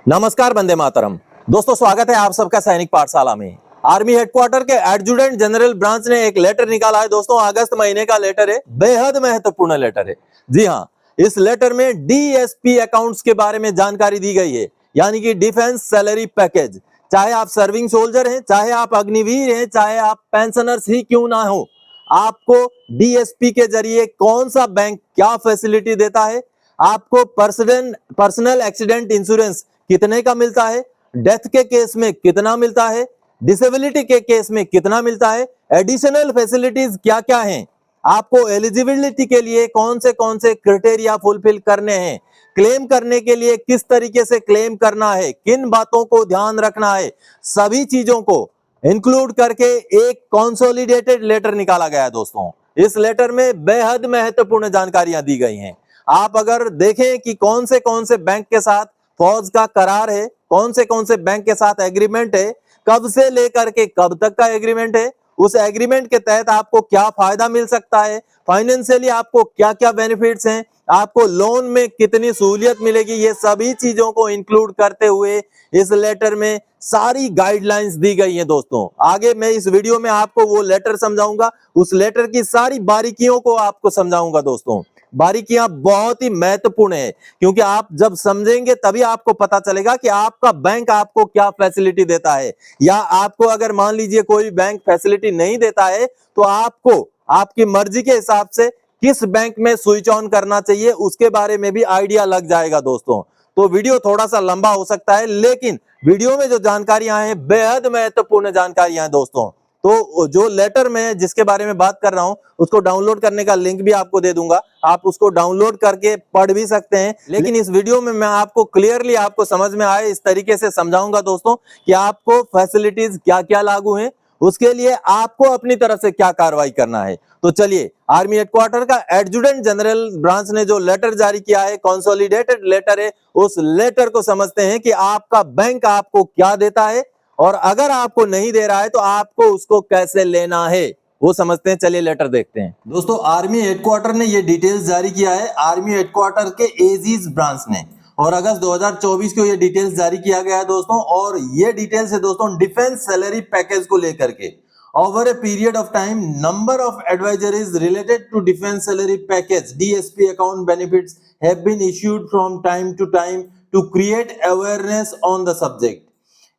नमस्कार, वंदे मातरम। दोस्तों, स्वागत है आप सबका सैनिक पाठशाला में। आर्मी हेडक्वार्टर के एडजुटेंट जनरल ब्रांच ने एक लेटर निकाला है दोस्तों। अगस्त महीने का लेटर है, बेहद महत्वपूर्ण लेटर है। जी हाँ, इस लेटर में डीएसपी अकाउंट्स के बारे में जानकारी दी गई है, यानी कि डिफेंस सैलरी पैकेज। चाहे आप सर्विंग सोल्जर हैं, चाहे आप अग्निवीर हैं, चाहे आप पेंशनर्स ही क्यों ना हो, आपको डीएसपी के जरिए कौन सा बैंक क्या फैसिलिटी देता है, आपको पर्सनल एक्सीडेंट इंश्योरेंस कितने का मिलता है, डेथ के केस में कितना मिलता है, डिसेबिलिटी के केस में कितना मिलता है, एडिशनल फैसिलिटीज क्या क्या हैं, आपको एलिजिबिलिटी के लिए कौन से क्राइटेरिया फुलफिल करने हैं, क्लेम करने के लिए किस तरीके से क्लेम करना है, किन बातों को ध्यान रखना है, सभी चीजों को इंक्लूड करके एक कंसोलिडेटेड लेटर निकाला गया है दोस्तों। इस लेटर में बेहद महत्वपूर्ण जानकारियां दी गई हैं। आप अगर देखें कि कौन से बैंक के साथ फौज का करार है, कौन से बैंक के साथ एग्रीमेंट है, कब से लेकर के कब तक का एग्रीमेंट है, उस एग्रीमेंट के तहत आपको क्या फायदा मिल सकता है, फाइनेंशियली आपको क्या क्या बेनिफिट्स हैं, आपको लोन में कितनी सहूलियत मिलेगी, ये सभी चीजों को इंक्लूड करते हुए इस लेटर में सारी गाइडलाइंस दी गई हैं दोस्तों। आगे मैं इस वीडियो में आपको वो लेटर समझाऊंगा, उस लेटर की सारी बारीकियों को आपको समझाऊंगा दोस्तों। बारीकियां बहुत ही महत्वपूर्ण है, क्योंकि आप जब समझेंगे तभी आपको पता चलेगा कि आपका बैंक आपको क्या फैसिलिटी देता है, या आपको अगर मान लीजिए कोई बैंक फैसिलिटी नहीं देता है तो आपको आपकी मर्जी के हिसाब से किस बैंक में स्विच ऑन करना चाहिए उसके बारे में भी आइडिया लग जाएगा दोस्तों। तो वीडियो थोड़ा सा लंबा हो सकता है, लेकिन वीडियो में जो जानकारियां हैं बेहद महत्वपूर्ण जानकारियां हैं दोस्तों। तो जो लेटर में जिसके बारे में बात कर रहा हूं उसको डाउनलोड करने का लिंक भी आपको दे दूंगा, आप उसको डाउनलोड करके पढ़ भी सकते हैं। लेकिन इस वीडियो में मैं आपको क्लियरली आपको समझ में आए इस तरीके से समझाऊंगा दोस्तों कि आपको फैसिलिटीज क्या क्या लागू हैं, उसके लिए आपको अपनी तरफ से क्या कार्रवाई करना है। तो चलिए, आर्मी हेडक्वार्टर का एडजुटेंट जनरल ब्रांच ने जो लेटर जारी किया है, कंसोलिडेटेड लेटर है, उस लेटर को समझते हैं कि आपका बैंक आपको क्या देता है, और अगर आपको नहीं दे रहा है तो आपको उसको कैसे लेना है वो समझते हैं। चलिए लेटर देखते हैं दोस्तों। आर्मी हेडक्वार्टर ने ये डिटेल्स जारी किया है, आर्मी हेडक्वार्टर के एजीज ब्रांच ने, और अगस्त 2024 को ये डिटेल्स जारी किया गया है दोस्तों। और ये डिटेल्स है दोस्तों डिफेंस सैलरी पैकेज को लेकर के। Over a period of time, number of advisories related to defence salary package DSP account benefits have been issued from time to create awareness on the subject.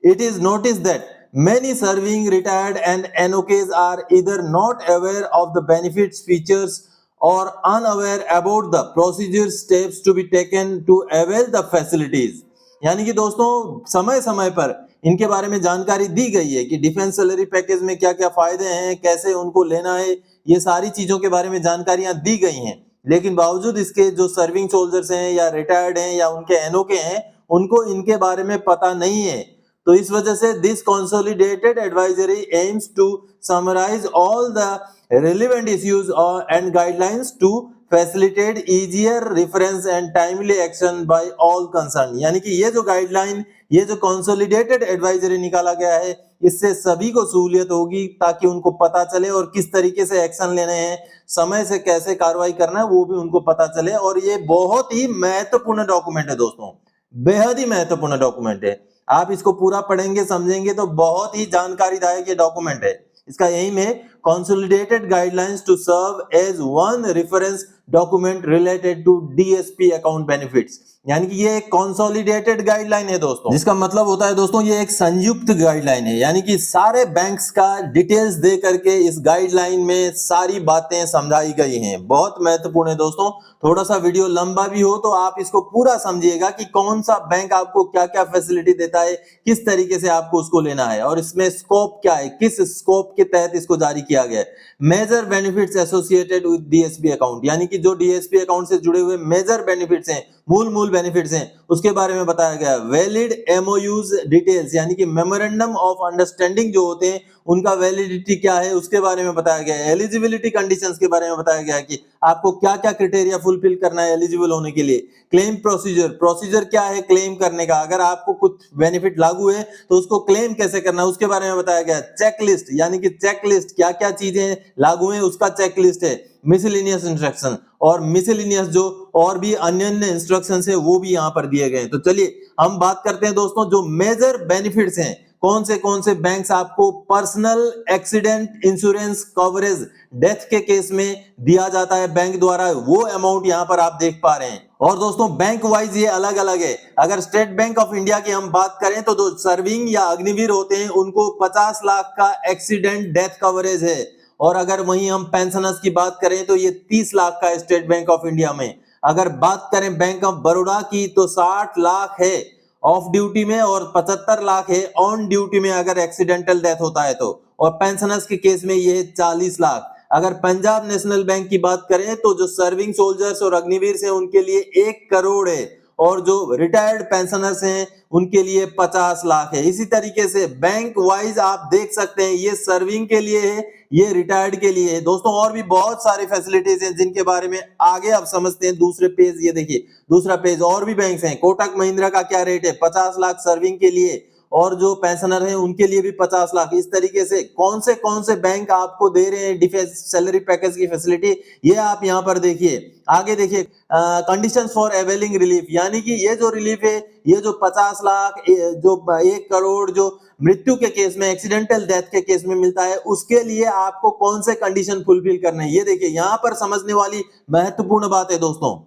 It is noticed that many serving, retired and NOKs are either not aware of the benefits features or unaware about the procedure steps to be taken to avail the facilities. यानी कि दोस्तों समय समय पर इनके बारे में जानकारी दी गई है कि डिफेंस सैलरी पैकेज में क्या क्या फायदे हैं, कैसे उनको लेना है, ये सारी चीजों के बारे में जानकारियां दी गई हैं। लेकिन बावजूद इसके जो सर्विंग सोल्जर्स हैं या रिटायर्ड हैं या उनके NOK हैं, उनको इनके बारे में पता नहीं है। तो इस वजह से this consolidated advisory aims to summarise all the relevant issues and guidelines to facilitate easier reference and timely action by all concern. यानी कि ये जो गाइडलाइन, ये जो कंसोलिडेटेड एडवाइजरी निकाला गया है, इससे सभी को सहूलियत होगी ताकि उनको पता चले और किस तरीके से एक्शन लेने हैं, समय से कैसे कार्रवाई करना है वो भी उनको पता चले। और ये बहुत ही महत्वपूर्ण डॉक्यूमेंट है दोस्तों, बेहद ही महत्वपूर्ण डॉक्यूमेंट है। आप इसको पूरा पढ़ेंगे समझेंगे तो बहुत ही जानकारीदायक ये डॉक्यूमेंट है। इसका एम है consolidated guidelines to serve as one reference document related to DSP account benefits. यानी कि ये एक कंसोलिडेटेड गाइडलाइन है दोस्तों, जिसका मतलब होता है दोस्तों ये एक संयुक्त गाइडलाइन है। यानी कि सारे बैंक्स का डिटेल्स दे करके इस गाइडलाइन में सारी बातें समझाई गई हैं। बहुत महत्वपूर्ण है दोस्तों। थोड़ा सा वीडियो लंबा भी हो तो आप इसको पूरा समझिएगा कि कौन सा बैंक आपको क्या क्या फैसिलिटी देता है, किस तरीके से आपको उसको लेना है, और इसमें स्कोप क्या है, किस स्कोप के तहत इसको जारी किया गया है। Major benefits associated with DSP account, यानी कि जो डीएसपी अकाउंट से जुड़े हुए मेजर बेनिफिट्स हैं, मूल बेनिफिट्स हैं, उसके बारे में बताया गया है। वैलिड एमओयूज डिटेल्स, यानी कि मेमोरेंडम ऑफ अंडरस्टैंडिंग जो होते हैं उनका वैलिडिटी क्या है उसके बारे में बताया गया है। एलिजिबिलिटी कंडीशंस के बारे में बताया गया है कि आपको क्या क्या क्राइटेरिया फुलफिल करना है एलिजिबल होने के लिए। क्लेम प्रोसीजर क्या है क्लेम करने का, अगर आपको कुछ बेनिफिट लागू है तो उसको क्लेम कैसे करना है उसके बारे में बताया गया है। चेकलिस्ट, यानी कि चेकलिस्ट क्या क्या चीजें लागू हैं उसका चेकलिस्ट है। मिसलेनियस इंस्ट्रक्शन, और मिसलिनियस जो और भी अन्य इंस्ट्रक्शंस है वो भी यहाँ पर दिए गए हैं। तो चलिए हम बात करते हैं दोस्तों जो मेजर बेनिफिट्स हैं, कौन से बैंक्स आपको personal accident insurance coverage death के केस में दिया जाता है बैंक द्वारा, वो अमाउंट यहाँ पर आप देख पा रहे हैं। और दोस्तों बैंक वाइज ये अलग अलग है। अगर स्टेट बैंक ऑफ इंडिया की हम बात करें तो जो सर्विंग या अग्निवीर होते हैं उनको 50 लाख का एक्सीडेंट डेथ कवरेज है, और अगर वहीं हम पेंशनर्स की बात करें तो ये 30 लाख का है स्टेट बैंक ऑफ इंडिया में। अगर बात करें बैंक ऑफ बड़ौदा की तो 60 लाख है ऑफ ड्यूटी में और 75 लाख है ऑन ड्यूटी में अगर एक्सीडेंटल डेथ होता है तो, और पेंशनर्स के केस में ये 40 लाख। अगर पंजाब नेशनल बैंक की बात करें तो जो सर्विंग सोल्जर्स और अग्निवीर हैं उनके लिए 1 करोड़ है, और जो रिटायर्ड पेंशनर्स हैं उनके लिए 50 लाख है। इसी तरीके से बैंक वाइज आप देख सकते हैं, ये सर्विंग के लिए है, ये रिटायर्ड के लिए है दोस्तों। और भी बहुत सारी फैसिलिटीज हैं जिनके बारे में आगे आप समझते हैं। दूसरे पेज ये देखिए, दूसरा पेज और भी बैंक्स हैं। कोटक महिंद्रा का क्या रेट है, 50 लाख सर्विंग के लिए, और जो पेंशनर हैं उनके लिए भी 50 लाख। इस तरीके से कौन से बैंक आपको दे रहे हैं डिफेंस सैलरी पैकेज की फैसिलिटी, ये आप यहाँ पर देखिए। आगे देखिए कंडीशंस फॉर अवेलिंग रिलीफ, यानी कि ये जो रिलीफ है, ये जो 50 लाख जो 1 करोड़ जो मृत्यु के केस में, एक्सीडेंटल डेथ के केस में मिलता है, उसके लिए आपको कौन से कंडीशन फुलफिल करने हैं, ये देखिए यहाँ पर समझने वाली महत्वपूर्ण बात है दोस्तों।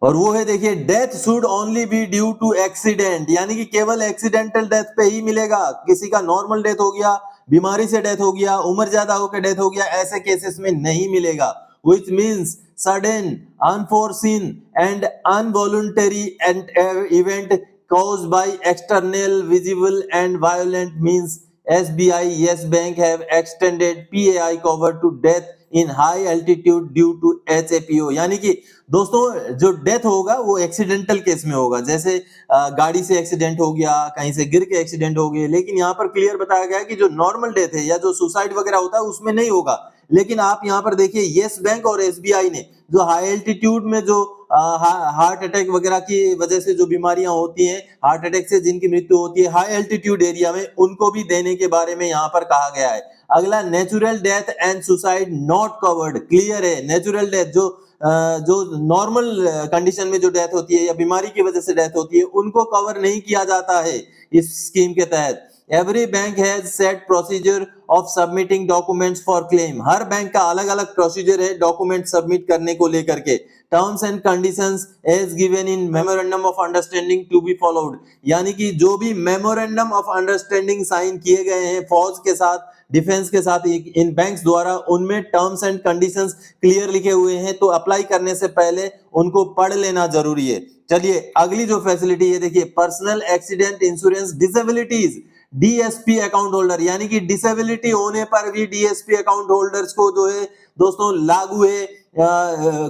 और वो है देखिए, death should only be due to accident, यानी कि केवल एक्सीडेंटल डेथ पे ही मिलेगा। किसी का नॉर्मल डेथ हो गया, बीमारी से डेथ हो गया, उम्र ज्यादा होकर डेथ हो गया, ऐसे केसेस में नहीं मिलेगा। Which means sudden, unforeseen and involuntary event caused by external visible and violent means SBI Yes Bank have extended PAI cover to death in high altitude due to HAPO, यानी कि दोस्तों जो डेथ होगा वो accidental case में होगा, जैसे गाड़ी से एक्सीडेंट हो गया, कहीं से गिर के एक्सीडेंट हो गए। लेकिन यहाँ पर क्लियर बताया गया है कि जो नॉर्मल डेथ है या जो सुसाइड वगैरह होता है उसमें नहीं होगा। लेकिन आप यहाँ पर देखिए, येस बैंक और एसबीआई ने जो हाई एल्टीट्यूड में जो हार्ट अटैक वगैरह की वजह से जो बीमारियां होती हैं, हार्ट अटैक से जिनकी मृत्यु होती है हाई एल्टीट्यूड एरिया में, उनको भी देने के बारे में यहाँ पर कहा गया है। अगला, natural death and suicide not covered, clear है। नेचुरल डेथ जो नॉर्मल कंडीशन में जो डेथ होती है या बीमारी की वजह से डेथ होती है, उनको कवर नहीं किया जाता है इस स्कीम के तहत। Every bank has set procedure of submitting documents for claim, her bank का अलग अलग प्रोसीजर है डॉक्यूमेंट सबमिट करने को लेकर के। Terms and conditions as given in memorandum of understanding to be followed, यानी कि जो भी मेमोरेंडम ऑफ अंडरस्टैंडिंग साइन किए गए हैं फौज के साथ, डिफेंस के साथ इन बैंक्स द्वारा, उनमें टर्म्स एंड कंडीशंस क्लियर लिखे हुए हैं, तो अप्लाई करने से पहले उनको पढ़ लेना जरूरी है। चलिए अगली जो फैसिलिटी है देखिए, personal accident insurance disabilities DSP account holder, यानी कि डिसेबिलिटी होने पर भी डीएसपी अकाउंट होल्डर्स को जो है दोस्तों लागू है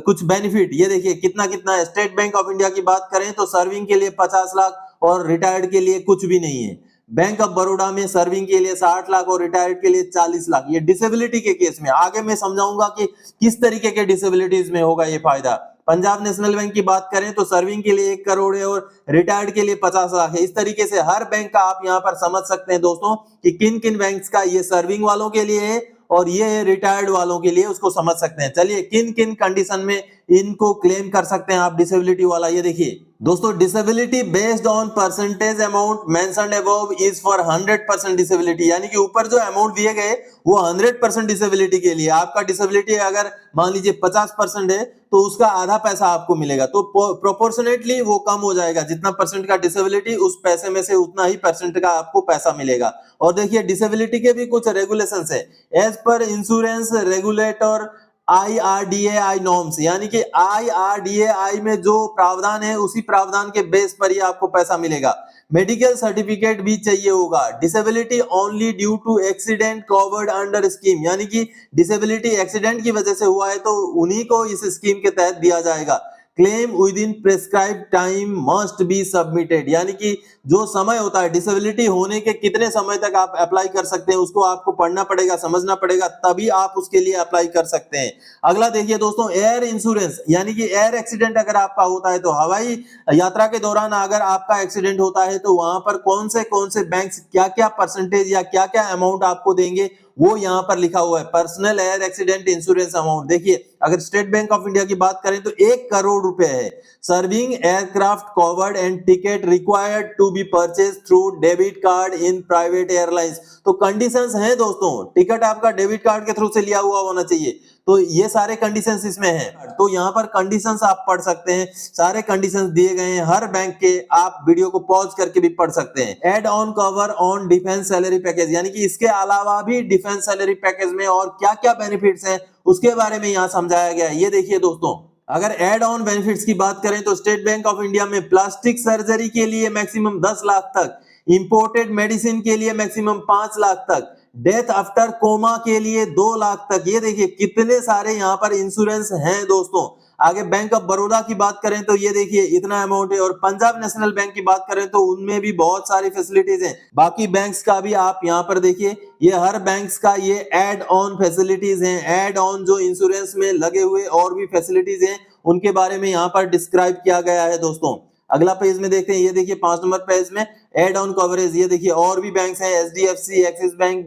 कुछ बेनिफिट। ये देखिए कितना कितना है। स्टेट बैंक ऑफ इंडिया की बात करें तो सर्विंग के लिए 50 लाख और रिटायर्ड के लिए कुछ भी नहीं है। बैंक ऑफ बड़ौदा में सर्विंग के लिए 60 लाख और रिटायर्ड के लिए 40 लाख। ये डिसेबिलिटी के केस में, आगे मैं समझाऊंगा कि किस तरीके के डिसेबिलिटीज में होगा ये फायदा। पंजाब नेशनल बैंक की बात करें तो सर्विंग के लिए 1 करोड़ है और रिटायर्ड के लिए 50 लाख है। इस तरीके से हर बैंक का आप यहां पर समझ सकते हैं दोस्तों कि किन किन बैंक्स का ये सर्विंग वालों के लिए है और ये रिटायर्ड वालों के लिए, उसको समझ सकते हैं। चलिए किन किन कंडीशन में इनको क्लेम कर सकते हैं आप डिसेबिलिटी वाला, ये देखिए दोस्तों। Disability based on percentage amount mentioned above is for 100% disability, यानी कि ऊपर जो अमाउंट दिए गए वो 100% डिसेबिलिटी के लिए। आपका डिसेबिलिटी अगर मान लीजिए 50% है तो उसका आधा पैसा आपको मिलेगा, तो प्रोपोर्शनेटली वो कम हो जाएगा। जितना परसेंट का डिसेबिलिटी, उस पैसे में से उतना ही परसेंट का आपको पैसा मिलेगा। और देखिए डिसेबिलिटी के भी कुछ रेगुलेशंस है as per insurance regulator IRDAI norms, यानी कि IRDAI में जो प्रावधान है उसी प्रावधान के बेस पर ही आपको पैसा मिलेगा। मेडिकल सर्टिफिकेट भी चाहिए होगा। Disability only due to accident covered under scheme, यानी कि डिसेबिलिटी एक्सीडेंट की वजह से हुआ है तो उन्हीं को इस स्कीम के तहत दिया जाएगा। Claim with in prescribed time must be submitted, यानी कि जो समय होता है डिसेबिलिटी होने के कितने समय तक आप अप्लाई कर सकते हैं उसको आपको पढ़ना पड़ेगा, समझना पड़ेगा, तभी आप उसके लिए अप्लाई कर सकते हैं। अगला देखिए दोस्तों, एयर इंश्योरेंस, यानी कि एयर एक्सीडेंट अगर आपका होता है तो हवाई यात्रा के दौरान अगर आपका एक्सीडेंट होता है तो वहां पर कौन से बैंक्स क्या क्या परसेंटेज या क्या क्या अमाउंट आपको देंगे वो यहाँ पर लिखा हुआ है, personal air accident insurance amount. देखिए अगर स्टेट बैंक ऑफ इंडिया की बात करें तो 1 करोड़ रुपए है। Serving aircraft covered and ticket required to be purchase through debit card in private airlines. तो कंडीशंस हैं दोस्तों, टिकट आपका डेबिट कार्ड के थ्रू से लिया हुआ होना चाहिए। तो ये सारे कंडीशंस इसमें हैं। तो यहाँ पर कंडीशंस आप पढ़ सकते हैं, सारे कंडीशंस दिए गए हैं हर बैंक के, आप वीडियो को पॉज करके भी पढ़ सकते हैं। Add on cover on defence salary package, यानी कि इसके अलावा भी डिफेंस सैलरी पैकेज में और क्या क्या बेनिफिट्स हैं उसके बारे में यहाँ समझाया गया है। ये देखिए दोस्तों, अगर एड ऑन बेनिफिट्स की बात करें तो स्टेट बैंक ऑफ इंडिया में प्लास्टिक सर्जरी के लिए मैक्सिमम 10 लाख तक, इंपोर्टेड मेडिसिन के लिए मैक्सिमम 5 लाख तक, डेथ आफ्टर कोमा के लिए 2 लाख तक। ये देखिए कितने सारे यहाँ पर इंश्योरेंस हैं दोस्तों। आगे बैंक ऑफ बड़ौदा की बात करें तो ये देखिए इतना अमाउंट है, और पंजाब नेशनल बैंक की बात करें तो उनमें भी बहुत सारी फैसिलिटीज हैं। बाकी बैंक्स का भी आप यहाँ पर देखिए, ये हर बैंक्स का ये एड ऑन फैसिलिटीज हैं। एड ऑन जो इंश्योरेंस में लगे हुए और भी फैसिलिटीज हैं उनके बारे में यहाँ पर डिस्क्राइब किया गया है दोस्तों। अगला पेज में देखते हैं, ये देखिए 5 नंबर पेज में एड ऑन कवरेज। ये देखिए और भी बैंक्स हैं, HDFC, Axis bank,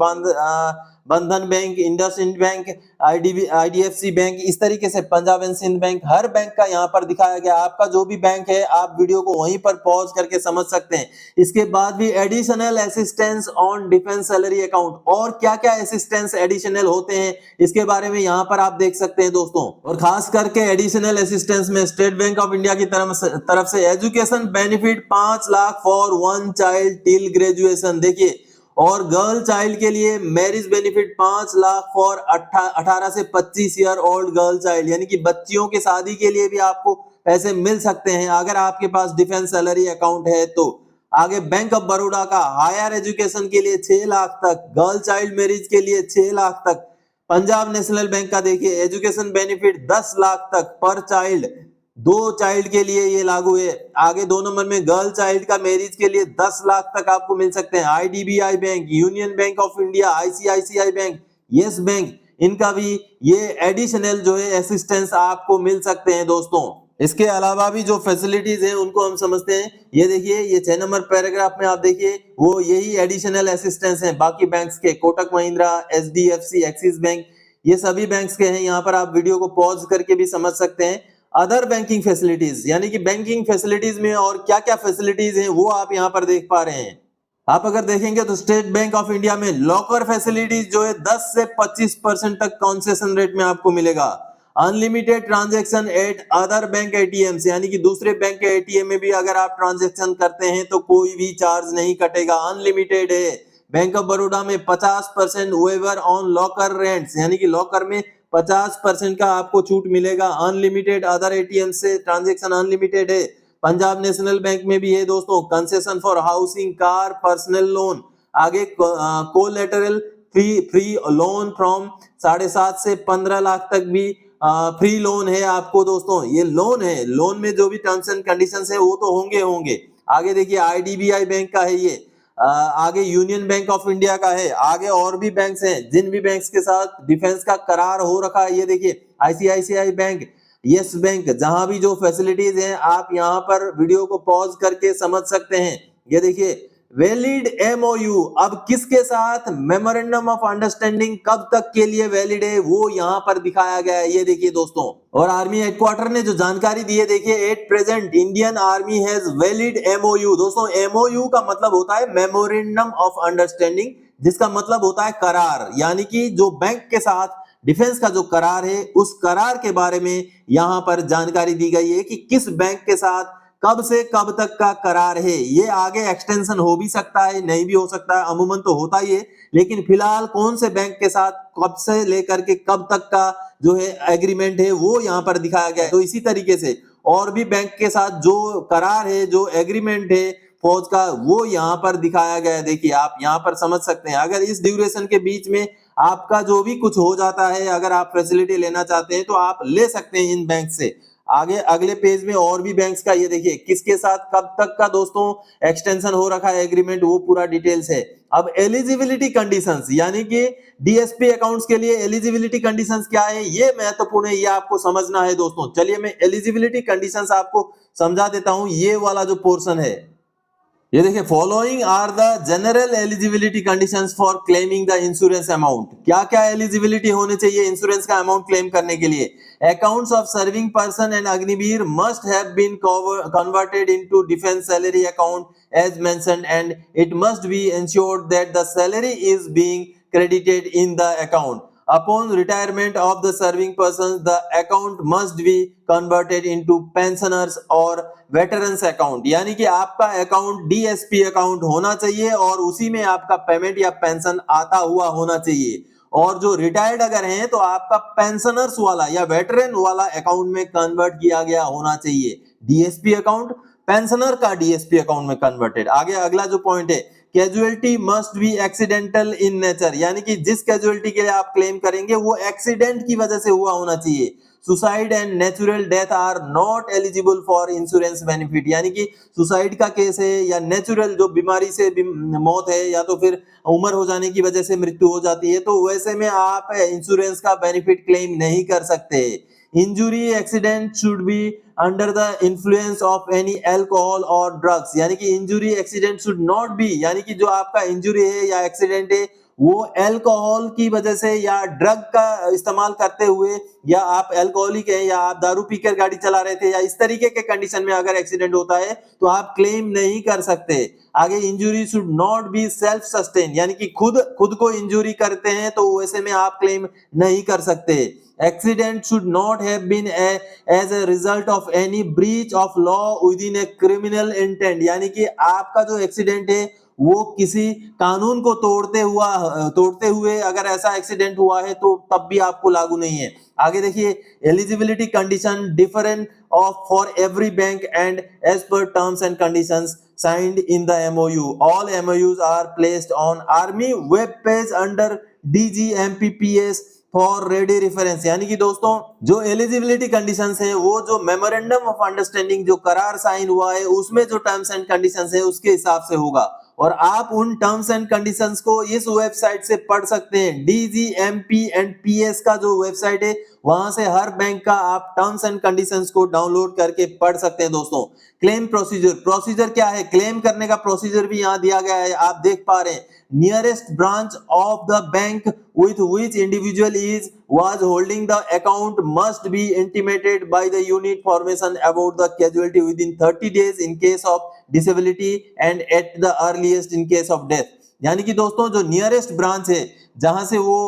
Bandhan bank, IndusInd bank, IDFC bank, इस तरीके से पंजाब एंड सिंध बैंक, हर बैंक का यहाँ पर दिखाया गया। आपका जो भी बैंक है आप वीडियो को वहीं पर पॉज करके समझ सकते हैं। इसके बाद भी additional assistance on defence salary account, और क्या क्या असिस्टेंस एडिशनल होते हैं इसके बारे में यहाँ पर आप देख सकते हैं दोस्तों। और खास करके एडिशनल असिस्टेंस में स्टेट बैंक ऑफ इंडिया की तरफ से education benefit 5 lakh for 1 child till graduation. देखिए, और गर्ल चाइल्ड के लिए मैरिज बेनिफिट 5 लाख फॉर 18 से 25 ईयर ओल्ड गर्ल चाइल्ड, यानी कि बच्चियों की शादी के लिए भी आपको पैसे मिल सकते हैं अगर आपके पास डिफेंस सैलरी अकाउंट है तो। आगे बैंक ऑफ बड़ौदा का हायर एजुकेशन के लिए 6 लाख तक, गर्ल चाइल्ड मैरिज के लिए 6 लाख तक। पंजाब नेशनल बैंक का देखिए एजुकेशन बेनिफिट 10 लाख तक पर चाइल्ड, 2 चाइल्ड के लिए ये लागू है। आगे 2 नंबर में गर्ल चाइल्ड का मैरिज के लिए 10 लाख तक आपको मिल सकते हैं। IDBI bank, union bank of India, ICICI bank, yes bank, इनका भी ये एडिशनल जो है असिस्टेंस आपको मिल सकते हैं दोस्तों। इसके अलावा भी जो फैसिलिटीज हैं उनको हम समझते हैं। ये देखिए ये 6 नंबर पैराग्राफ में आप देखिए वो यही एडिशनल असिस्टेंस हैं बाकी बैंक्स के, Kotak Mahindra, HDFC, Axis bank, ये सभी बैंक्स के हैं। यहाँ पर आप वीडियो को पॉज करके भी समझ सकते हैं। अदर बैंकिंग फैसिलिटीज, यानी कि बैंकिंग फैसिलिटीज में और क्या क्या फैसिलिटीज हैं वो आप यहाँ पर देख पा रहे हैं। आप अगर देखेंगे तो स्टेट बैंक ऑफ इंडिया में लॉकर फैसिलिटीज जो है 10 से 25% तक कंसेशन रेट में आपको मिलेगा। Unlimited transaction eight other bank ATM, यानी कि दूसरे बैंक के एटीएम में भी अगर आप ट्रांजैक्शन करते हैं तो कोई भी चार्ज नहीं कटेगा, अनलिमिटेड है। बैंक ऑफ बड़ौदा में 50% वेवर ऑन लॉकर रेंट्स, यानी कि लॉकर में 50% का आपको छूट मिलेगा। अनलिमिटेड अदर एटीएम से ट्रांजैक्शन अनलिमिटेड है। पंजाब नेशनल बैंक में भी है दोस्तों concession for housing, car, personal loan. आगे कोलैटरल फ्री लोन फ्रॉम 7.5 से 15 लाख तक भी फ्री लोन है आपको दोस्तों। ये लोन है, लोन में जो भी टर्म्स एंड कंडीशंस है वो तो होंगे। आगे देखिए आईडीबीआई बैंक का है ये, आगे यूनियन बैंक ऑफ इंडिया का है, आगे और भी बैंक्स हैं जिन भी बैंक्स के साथ डिफेंस का करार हो रखा है। ये देखिए आईसीआईसीआई बैंक, यस बैंक, जहां भी जो फैसिलिटीज हैं आप यहां पर वीडियो को पॉज करके समझ सकते हैं। ये देखिए वैलिड एमओयू, अब किसके साथ मेमोरेंडम ऑफ अंडरस्टैंडिंग कब तक के लिए वैलिड है वो यहां पर दिखाया गया है। ये देखिए दोस्तों, और आर्मी हेडक्वार्टर ने जो जानकारी दी है देखिए, at present Indian army has valid MOU. दोस्तों एमओयू का मतलब होता है मेमोरेंडम ऑफ अंडरस्टैंडिंग, जिसका मतलब होता है करार, यानी कि जो बैंक के साथ डिफेंस का जो करार है उस करार के बारे में यहां पर जानकारी दी गई है कि किस बैंक के साथ कब से कब तक का करार है। ये आगे एक्सटेंशन हो भी सकता है, नहीं भी हो सकता है, अमूमन तो होता ही है, लेकिन फिलहाल कौन से बैंक के साथ कब से लेकर के कब तक का जो है एग्रीमेंट है वो यहाँ पर दिखाया गया है। तो इसी तरीके से और भी बैंक के साथ जो करार है, जो एग्रीमेंट है फौज का, वो यहाँ पर दिखाया गया है। देखिए आप यहाँ पर समझ सकते हैं, अगर इस ड्यूरेशन के बीच में आपका जो भी कुछ हो जाता है, अगर आप फैसिलिटी लेना चाहते हैं तो आप ले सकते हैं इन बैंक से। आगे अगले पेज में और भी बैंक्स का ये देखिए किसके साथ कब तक का दोस्तों एक्सटेंशन हो रखा है एग्रीमेंट, वो पूरा डिटेल्स है। अब एलिजिबिलिटी कंडीशंस, यानी कि डीएसपी अकाउंट्स के लिए एलिजिबिलिटी कंडीशंस क्या है ये महत्वपूर्ण है, ये आपको समझना है दोस्तों। चलिए मैं एलिजिबिलिटी कंडीशंस आपको समझा देता हूं, ये वाला जो पोर्शन है ये देखिए, following are the general eligibility conditions for claiming the insurance amount. क्या क्या एलिजिबिलिटी होने चाहिए इंश्योरेंस का अमाउंट क्लेम करने के लिए? Accounts of serving person and Agniveer must have been converted into defence salary account as mentioned and it must be ensured that the salary is being credited in the account. Upon retirement of the serving persons, the account must be converted into pensioners or veterans account. यानी कि आपका account DSP account होना चाहिए और उसी में आपका payment या पेंशन आता हुआ होना चाहिए। और जो रिटायर्ड अगर हैं तो आपका पेंशनर्स वाला या वेटरन वाला अकाउंट में कन्वर्ट किया गया होना चाहिए। डीएसपी अकाउंट पेंशनर का डीएसपी अकाउंट में कन्वर्टेड। आगे अगला जो पॉइंट है, casualty must be accidental in nature, यानी कि जिस कैजुअलिटी के लिए आप क्लेम करेंगे वो एक्सीडेंट की वजह से हुआ होना चाहिए। Suicide and natural death are not eligible for insurance benefit, यानी कि सुसाइड का केस है या नेचुरल जो बीमारी से मौत है या तो फिर उम्र हो जाने की वजह से मृत्यु हो जाती है, तो वैसे में आप इंश्योरेंस का बेनिफिट क्लेम नहीं कर सकते। Injury accident should be under the influence of any alcohol और ड्रग्स, यानी कि injury accident should not be, यानी कि जो आपका इंजुरी है या एक्सीडेंट है वो अल्कोहल की वजह से या ड्रग का इस्तेमाल करते हुए, या आप अल्कोहलिक है या आप दारू पीकर गाड़ी चला रहे थे या इस तरीके के कंडीशन में अगर एक्सीडेंट होता है तो आप क्लेम नहीं कर सकते। आगे injury should not be self sustain, यानी कि खुद को इंजुरी करते हैं तो वैसे में आप क्लेम नहीं कर सकते। Accident should not have been as a result of any breach of law within a criminal intent, यानी कि आपका जो एक्सीडेंट है वो किसी कानून को तोड़ते हुए अगर ऐसा एक्सीडेंट हुआ है तो तब भी आपको लागू नहीं है। आगे देखिए, eligibility condition different of for every bank and as per terms and conditions signed in the MOU. All MOUs are placed on Army web page under DGMPPS for ready reference, यानी कि दोस्तों जो एलिजिबिलिटी कंडीशंस है वो जो memorandum of understanding जो करार sign हुआ है उसमें जो टर्म्स एंड कंडीशंस है उसके हिसाब से होगा और आप उन टर्म्स एंड कंडीशंस को इस वेबसाइट से पढ़ सकते हैं। डीजीएमपी एंड पीएस का जो वेबसाइट है वहां से हर बैंक का आप टर्म्स एंड कंडीशंस को डाउनलोड करके पढ़ सकते हैं। दोस्तों क्लेम प्रोसीजर क्या है, क्लेम करने का प्रोसीजर भी यहाँ दिया गया है, आप देख पा रहे हैं। Nearest branch of the bank with which individual was holding the account must be intimated by the unit formation about the casualty within 30 days in case of disability and at the earliest in case of death, यानी कि दोस्तों जो nearest branch है जहां से वो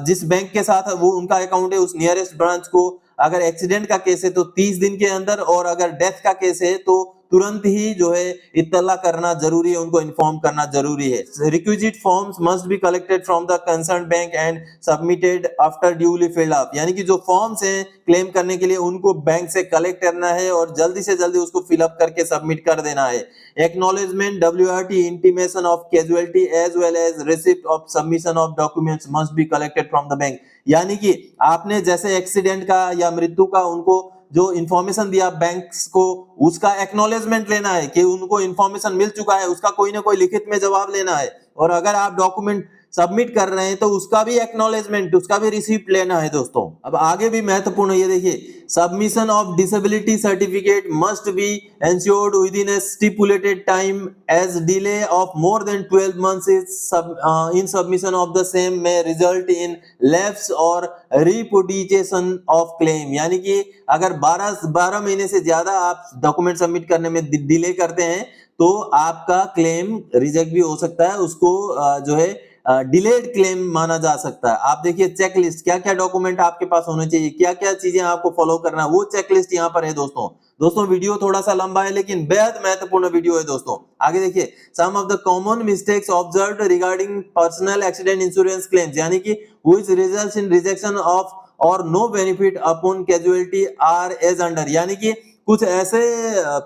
जिस bank के साथ वो उनका अकाउंट है उस नियरेस्ट ब्रांच को अगर एक्सीडेंट का केस है तो 30 दिन के अंदर और अगर डेथ का केस है तो तुरंत ही जो है इत्तला करना जरूरी है, उनको इन्फॉर्म करना जरूरी है। Requisite forms must be collected from the concern bank and submitted after duly filled up, यानी कि जो फॉर्म्स हैं क्लेम करने के लिए उनको बैंक से कलेक्ट करना है और जल्दी से जल्दी उसको फिल अप करके सबमिट कर देना है। Acknowledgement WRT intimation of casualty as well as receipt of submission of documents must be collected from the bank, यानी कि आपने जैसे एक्सीडेंट का या मृत्यु का उनको जो इंफॉर्मेशन दिया बैंक्स को उसका एक्नॉलेजमेंट लेना है कि उनको इंफॉर्मेशन मिल चुका है, उसका कोई ना कोई लिखित में जवाब लेना है और अगर आप डॉक्यूमेंट सबमिट कर रहे हैं तो उसका भी एक्नॉलेजमेंट, उसका भी रिसीप्ट लेना है। दोस्तों अब आगे भी महत्वपूर्ण, ये देखिए, submission of disability certificate must be ensured within a stipulated time as delay of more than 12 months in submission of the same में रिजल्ट इन लैप्स और रिपुडिएशन ऑफ क्लेम, यानी कि अगर 12 महीने से ज्यादा आप डॉक्यूमेंट सबमिट करने में डिले करते हैं तो आपका क्लेम रिजेक्ट भी हो सकता है, उसको जो है डिलेड क्लेम माना जा सकता है। आप देखिए चेकलिस्ट, क्या क्या डॉक्यूमेंट आपके पास होने चाहिए, क्या क्या चीजें आपको फॉलो करना है, वो चेकलिस्ट यहाँ पर है। दोस्तों वीडियो थोड़ा सा लंबा है लेकिन बेहद महत्वपूर्ण वीडियो है। दोस्तों आगे देखिए, some of the common mistakes observed regarding personal accident insurance claims, यानी कि which results in rejection of और no benefit upon casualty are as under, यानी कि कुछ ऐसे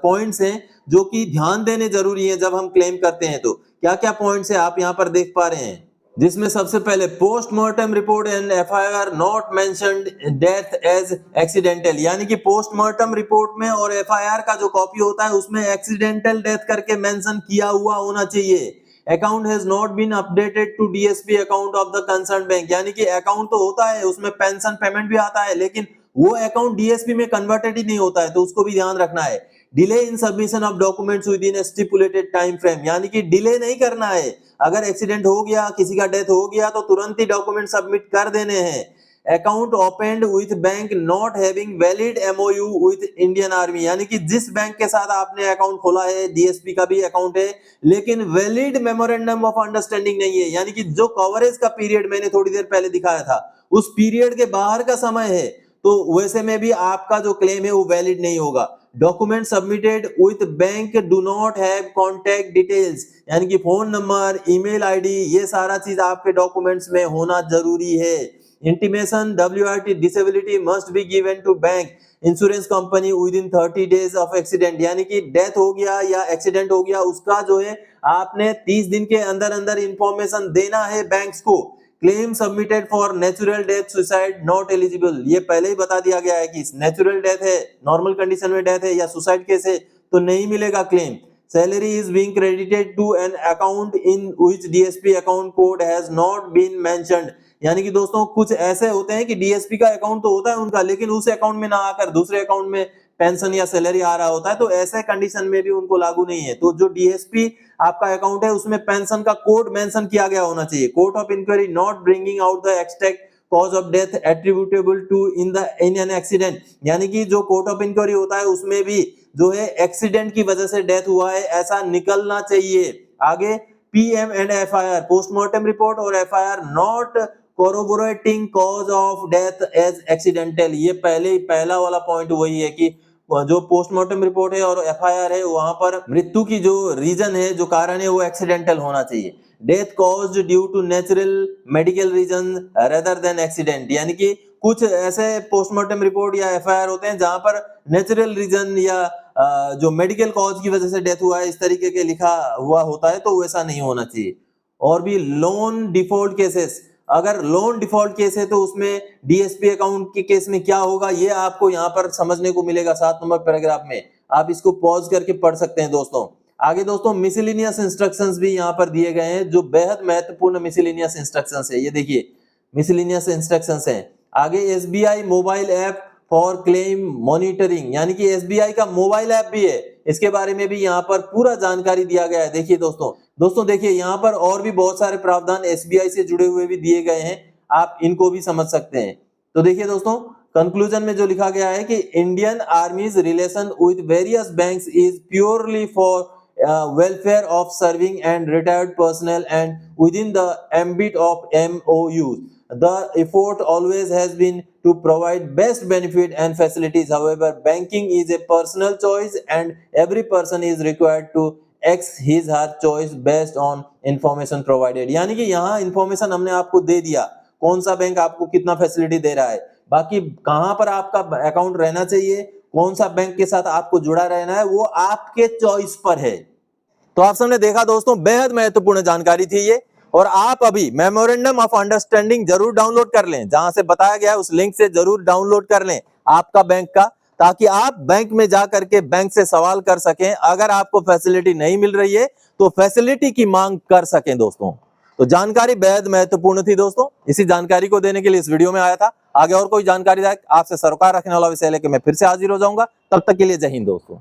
पॉइंट्स हैं जो कि ध्यान देने जरूरी है जब हम क्लेम करते हैं। तो क्या क्या पॉइंट्स है आप यहाँ पर देख पा रहे हैं, जिसमें सबसे पहले postmortem report and FIR not mentioned death as accidental, यानी कि पोस्टमार्टम रिपोर्ट में और FIR का जो कॉपी होता है उसमें एक्सीडेंटल डेथ करके मेंशन किया हुआ होना चाहिए। Account has not been updated to DSP account of the concern bank, यानी कि अकाउंट तो होता है उसमें पेंशन पेमेंट भी आता है लेकिन वो अकाउंट DSP में कन्वर्टेड ही नहीं होता है, तो उसको भी ध्यान रखना है। Delay in submission of documents with in stipulated time frame, यानी कि डिले नहीं करना है। अगर एक्सीडेंट हो गया, किसी का डेथ हो गया, तो तुरंत ही डॉक्यूमेंट सबमिट कर देने हैं। Account opened with bank not having valid MOU with Indian army, यानी कि जिस बैंक के साथ आपने अकाउंट खोला है, डीएसपी का भी अकाउंट है, लेकिन वैलिड मेमोरेंडम ऑफ अंडरस्टैंडिंग नहीं है, यानी कि जो कवरेज का पीरियड मैंने थोड़ी देर पहले दिखाया था उस पीरियड के बाहर का समय है, तो वैसे में भी आपका जो क्लेम है वो वैलिड नहीं होगा। Document submitted with bank do not have contact details, यानी कि फोन नंबर, ईमेल आईडी, ये सारा चीज आपके डॉक्यूमेंट्स में होना जरूरी है। Intimation WRT disability must be given to bank insurance company within 30 days of accident, यानी कि डेथ हो गया या एक्सीडेंट हो गया, उसका जो है आपने 30 दिन के अंदर अंदर इंफॉर्मेशन देना है बैंक्स को। Claim submitted for natural death suicide not eligible, ये पहले ही बता दिया गया है कि नेचुरल डेथ है, नॉर्मल कंडीशन में डेथ है या सुसाइड केस है तो नहीं मिलेगा claim. Salary is being credited to an account in which DSP account code has not been mentioned, यानी कि दोस्तों कुछ ऐसे होते हैं कि डीएसपी का अकाउंट तो होता है उनका, लेकिन उस अकाउंट में ना आकर दूसरे अकाउंट में पेंशन या सैलरी आ रहा होता है, तो ऐसे कंडीशन में भी उनको लागू नहीं है। तो जो डीएसपी आपका अकाउंट है उसमें पेंशन का कोड मेंशन किया गया होना चाहिए। Court of inquiry not bringing out the exact cause of death attributable to in an accident, यानी कि जो कोर्ट ऑफ इंक्वायरी होता है उसमें भी जो है एक्सीडेंट की वजह से डेथ हुआ है ऐसा निकलना चाहिए। आगे PM and FIR, postmortem report और FIR not corroborating cause of death as accidental, ये पहला वाला पॉइंट वही है कि जो पोस्टमार्टम रिपोर्ट है और एफआईआर है वहां पर मृत्यु की जो रीजन है, जो कारण है, वो एक्सीडेंटल होना चाहिए। Death caused due to natural medical reason rather than accident, यानी कि कुछ ऐसे पोस्टमार्टम रिपोर्ट या एफआईआर होते हैं जहां पर नेचुरल रीजन या जो मेडिकल कॉज की वजह से डेथ हुआ है इस तरीके के लिखा हुआ होता है, तो वैसा नहीं होना चाहिए। और भी लोन डिफॉल्ट केसेस, अगर लोन डिफॉल्ट केस है तो उसमें डीएसपी अकाउंट के केस में क्या होगा ये आपको यहाँ पर समझने को मिलेगा 7 नंबर पैराग्राफ में, आप इसको पॉज करके पढ़ सकते हैं दोस्तों। आगे दोस्तों मिसलेनियस इंस्ट्रक्शंस भी यहाँ पर दिए गए हैं जो बेहद महत्वपूर्ण मिसलेनियस इंस्ट्रक्शंस है, ये देखिए मिसलेनियस इंस्ट्रक्शंस हैं। आगे SBI mobile app for claim monitoring, यानी कि एसबीआई का मोबाइल ऐप भी है, इसके बारे में भी यहाँ पर पूरा जानकारी दिया गया है। देखिए दोस्तों देखिए यहाँ पर और भी बहुत सारे प्रावधान एसबीआई से जुड़े हुए भी दिए गए हैं, आप इनको भी समझ सकते हैं। तो देखिए दोस्तों कंक्लूजन में जो लिखा गया है कि Indian आर्मीज relation with various banks is purely for welfare of serving and retired personnel and within the ambit of MOUs. The effort always has been to provide best benefit and facilities. However, banking is a personal choice and every person is required to X his her choice based on information provided. यानी कि यहाँ information हमने आपको दे दिया कौन सा bank आपको कितना फैसिलिटी दे रहा है, बाकी कहाँ पर आपका अकाउंट रहना चाहिए, कौन सा बैंक के साथ आपको जुड़ा रहना है, वो आपके चॉइस पर है। तो आप सबने देखा दोस्तों बेहद महत्वपूर्ण जानकारी थी ये, और आप अभी मेमोरेंडम ऑफ अंडरस्टैंडिंग जरूर डाउनलोड कर लें, जहां से बताया गया है उस लिंक से जरूर डाउनलोड कर लें आपका बैंक का, ताकि आप बैंक में जा करके बैंक से सवाल कर सकें, अगर आपको फैसिलिटी नहीं मिल रही है तो फैसिलिटी की मांग कर सकें दोस्तों। तो जानकारी बेहद महत्वपूर्ण थी दोस्तों, इसी जानकारी को देने के लिए इस वीडियो में आया था। आगे और कोई जानकारी आपसे सरोकार रखने वाला विषय लेकर मैं फिर से हाजिर हो जाऊंगा, तब तक के लिए जय हिंद दोस्तों।